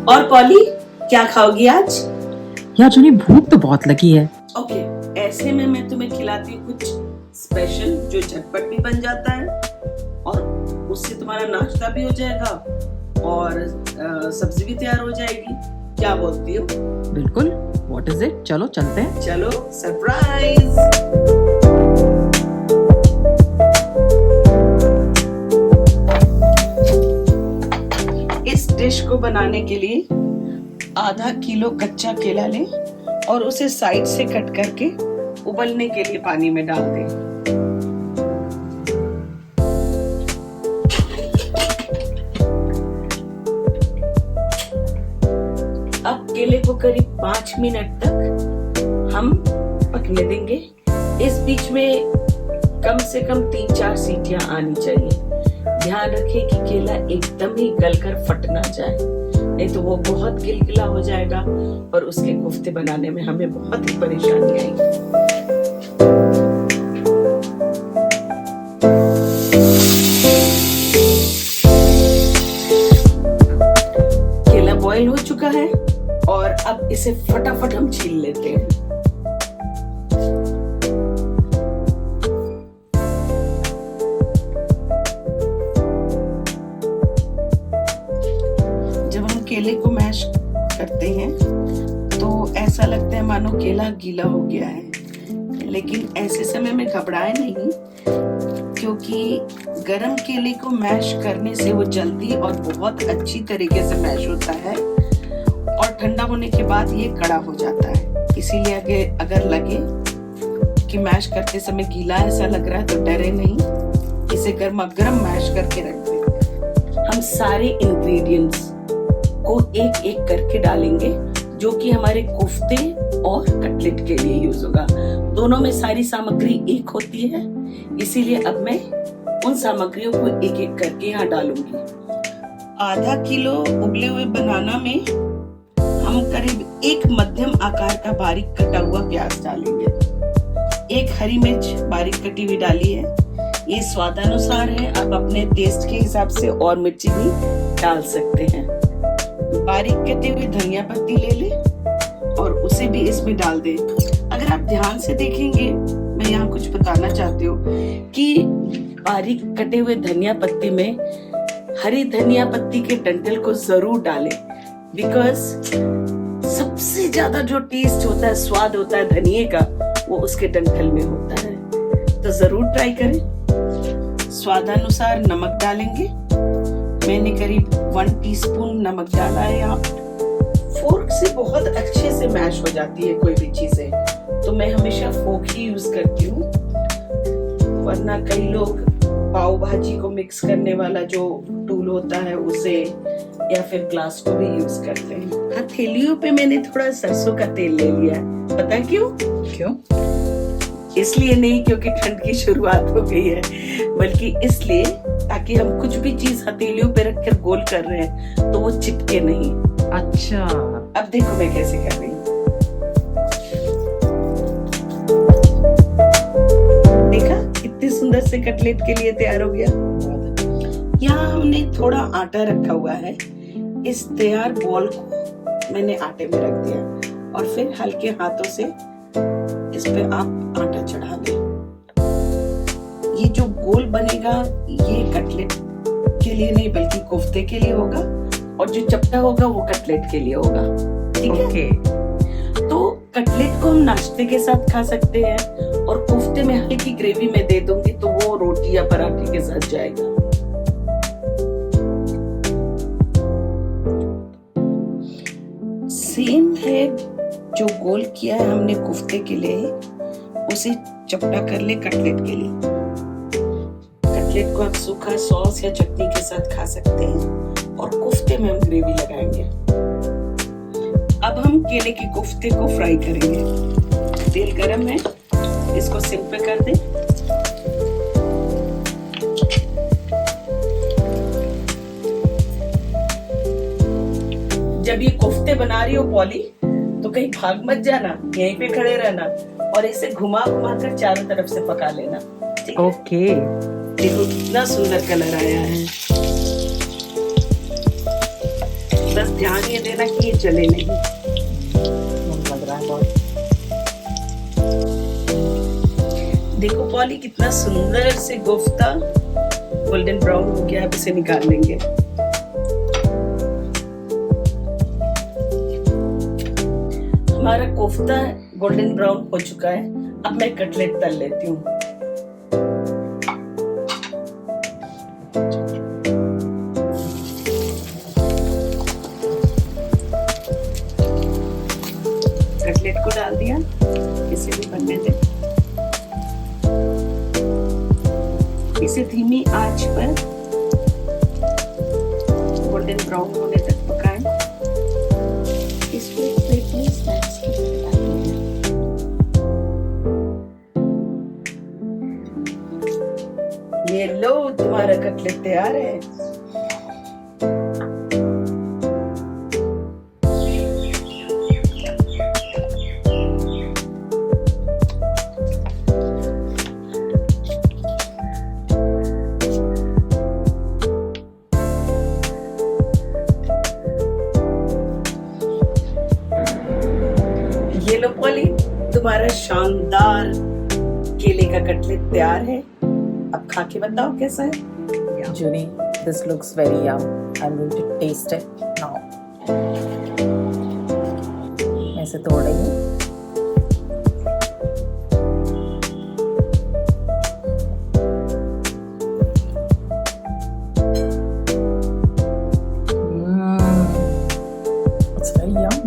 और पॉली, क्या खाओगी आज? यार जुनी, भूख तो बहुत लगी है। ओके, ऐसे में मैं तुम्हें खिलाती हूँ कुछ स्पेशल जो झटपट भी बन जाता है और उससे तुम्हारा नाश्ता भी हो जाएगा और सब्जी भी तैयार हो जाएगी। क्या बोलती हो? बिल्कुल। What is it? चलो चलते हैं। चलो, सरप्राइज। इस डिश को बनाने के लिए आधा किलो कच्चा केला लें और उसे साइड से कट करके उबलने के लिए पानी में डाल दें। अब केले को करीब 5 मिनट तक हम पकने देंगे। इस बीच में कम से कम 3-4 सीटियां आनी चाहिए। ध्यान रखें कि केला एकदम ही गलकर फट ना जाए, नहीं तो वो बहुत गिलगिला हो जाएगा और उसके कोफ्ते बनाने में हमें बहुत ही परेशानी आएगी। केला बॉईल हो चुका है और अब इसे फटाफट हम छील लेते हैं। जब हम केले को मैश करते हैं तो ऐसा लगता है मानो केला गीला हो गया है, लेकिन ऐसे समय में घबराए नहीं, क्योंकि गरम केले को मैश करने से वो जल्दी और बहुत अच्छी तरीके से मैश होता है और ठंडा होने के बाद ये कड़ा हो जाता है। इसीलिए अगर लगे कि मैश करते समय गीला ऐसा लग रहा है तो डरे नहीं, इसे गर्मा गर्म मैश करके रख दें। हम सारे इंग्रेडिएंट्स को एक एक करके डालेंगे जो कि हमारे कोफ्ते और कटलेट के लिए यूज होगा। दोनों में सारी सामग्री एक होती है, इसीलिए अब मैं उन सामग्रियों को एक एक करके यहाँ डालूंगी। आधा किलो उबले हुए बनाना में हम करीब 1 मध्यम आकार का बारीक कटा हुआ प्याज डालेंगे। 1 हरी मिर्च बारीक कटी हुई डाली है। ये स्वादानुसार है, आप अपने टेस्ट के हिसाब से और मिर्ची भी डाल सकते हैं। बारीक कटे हुए धनिया पत्ती ले ले और उसे भी इसमें डाल दे। अगर आप ध्यान से देखेंगे, मैं यहाँ कुछ बताना चाहती हूँ कि बारीक कटे हुए धनिया पत्ती में हरी धनिया पत्ती के डंठल को जरूर डालें, बिकॉज सबसे ज्यादा जो टेस्ट होता है, स्वाद होता है धनिये का, वो उसके डंठल में होता है। तो जरूर ट्राई करें। स्वादानुसार नमक डालेंगे। मैंने करीब 1 टीस्पून नमक डाला है। यहाँ फोर्क से बहुत अच्छे से मैश हो जाती है कोई भी चीजें, तो मैं हमेशा फोर्क ही यूज करती हूँ, वरना कई लोग पाव भाजी को मिक्स करने वाला जो टूल होता है उसे या फिर ग्लास को भी यूज करते हैं। हथेलियों पे मैंने थोड़ा सरसों का तेल ले लिया है। पता क्यों? इसलिए नहीं क्योंकि ठंड की शुरुआत हो गई है, बल्कि इसलिए ताकि हम कुछ भी चीज हथेलियों पे रखकर गोल कर रहे हैं तो वो चिपके नहीं। अच्छा, अब देखो मैं कैसे कर रही हूँ। देखा कितनी सुंदर से कटलेट के लिए तैयार हो गया। यहाँ हमने थोड़ा आटा रखा हुआ है। इस तैयार बॉल को मैंने आटे में रख दिया और फिर हल्के हाथों से इस पे आप आटा चढ़ा दें। ये जो गोल बनेगा ये कटलेट के लिए नहीं बल्कि कोफ्ते के लिए होगा, और जो चपटा होगा वो कटलेट के लिए होगा। ठीक है? तो कटलेट को हम नाश्ते के साथ खा सकते हैं और कोफ्ते में हल्की ग्रेवी में दे दूंगी तो वो रोटी या पराठे के साथ जाएगा। सेम है जो गोल किया है हमने कोफ्ते के लिए, उसे चपटा कर ले कटलेट के लिए। कटलेट को आप सूखा सॉस या चटनी के साथ खा सकते हैं और कोफ्ते में हम ग्रेवी लगाएंगे। अब हम केले के कोफ्ते को फ्राई करेंगे। तेल गरम है, इसको सिम पे कर दें। जब ये कोफ्ते बना रही हो पॉली, तो कहीं भाग मत जाना, यहीं पे खड़े रहना और इसे घुमा घुमा कर चारों तरफ से पका लेना। ओके। देखो कितना सुंदर कलर आया है। बस ध्यान ये देना जले नहीं। लग रहा है बहुत। देखो पॉली कितना सुंदर से कोफ्ता गोल्डन ब्राउन हो गया। अब इसे निकाल लेंगे। हमारा कोफ्ता गोल्डन ब्राउन हो चुका है। अब मैं कटलेट तल लेती हूँ। कटलेट को डाल दिया, इसे भी बनने दे। इसे धीमी आंच पर गोल्डन ब्राउन होने तक पकाएं। इसको प्लेट में स्नैक्स के लिए डालेंगे। ये लो, तुम्हारा कटलेट तैयार है। ये लो पॉली, तुम्हारा शानदार केले का कटलेट तैयार है। अब खा के बताओ कैसा है। Junie, this looks very yum. I'm going to taste it now. मैं इसे तोड़ रही हूँ। It's very yum.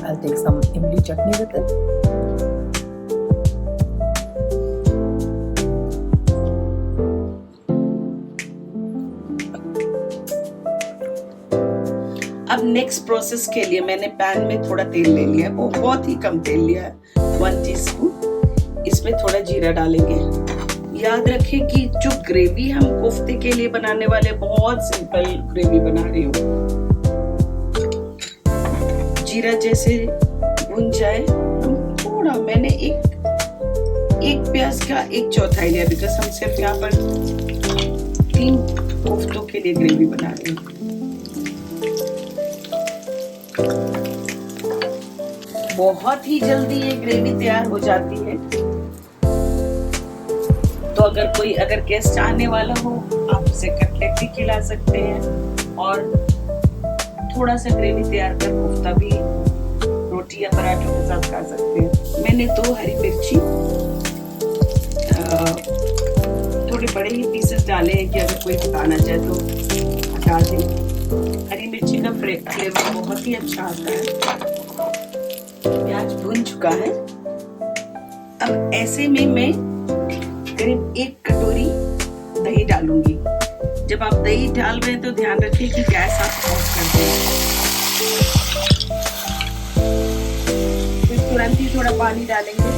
I'll take some imli chutney with it. अब नेक्स्ट प्रोसेस के लिए मैंने पैन में थोड़ा तेल ले लिया है। बहुत ही कम तेल लिया है, 1 टीस्पून। इसमें थोड़ा जीरा डालेंगे। याद रखें कि जो ग्रेवी हम कोफ्ते के लिए बनाने वाले, बहुत सिंपल ग्रेवी बना रही हूँ। जीरा जैसे भुन जाए, हम थोड़ा, मैंने एक प्याज का 1/4 लिया, बिकॉज हम सिर्फ यहाँ पर 3 कोफ्तों के लिए ग्रेवी बना रहे हैं। बहुत ही जल्दी ये ग्रेवी तैयार हो जाती है। तो अगर गेस्ट आने वाला हो, आप उसे कटलेट भी खिला सकते हैं और थोड़ा सा ग्रेवी तैयार कर कोफ्ता भी रोटी या पराठों के साथ खा सकते हैं। मैंने 2 हरी मिर्ची थोड़े बड़े ही पीसेस डाले हैं कि अगर कोई हटाना चाहे तो हटा दें। हरी मिर्ची का फ्लेवर बहुत ही अच्छा आता है। प्याज भुन चुका है। अब ऐसे में मैं करीब 1 कटोरी दही डालूंगी। जब आप दही डाल रहे हैं तो ध्यान रखिए कि गैस आप ऑफ कर दें। फिर तुरंत ही थोड़ा पानी डालेंगे।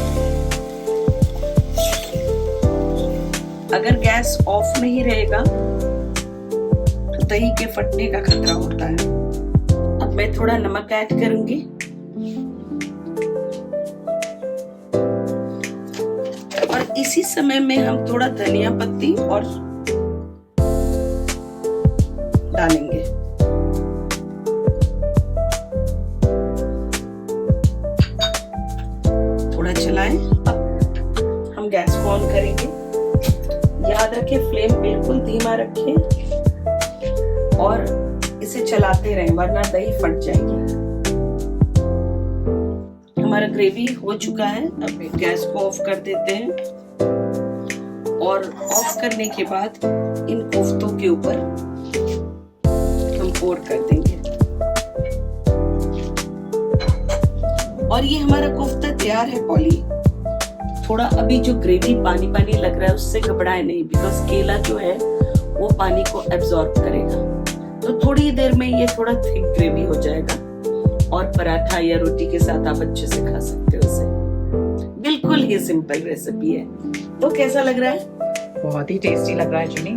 अगर गैस ऑफ नहीं रहेगा तो दही के फटने का खतरा होता है। अब मैं थोड़ा नमक ऐड करूंगी। और इसी समय में हम थोड़ा धनिया पत्ती और डालेंगे। थोड़ा चलाएं। अब हम गैस को ऑन करेंगे। याद रखें, फ्लेम बिल्कुल धीमा रखें और इसे चलाते रहें, वरना दही फट जाएगी। हमारा ग्रेवी हो चुका है। अब गैस को ऑफ कर देते हैं और ऑफ करने के बाद इन कोफ्तों के ऊपर हम पोर कर देंगे। और ये हमारा कोफ्ता तैयार है पॉली। थोड़ा अभी जो ग्रेवी पानी पानी लग रहा है उससे घबराए नहीं, बिकॉज केला जो है वो पानी को एब्जॉर्ब करेगा। तो थोड़ी देर में ये थोड़ा थिक ग्रेवी हो जाएगा और पराठा या रोटी के साथ आप अच्छे से खा सकते हो उसे। बिल्कुल ही सिंपल रेसिपी है। तो कैसा लग रहा है? बहुत ही टेस्टी लग रहा है जुनी।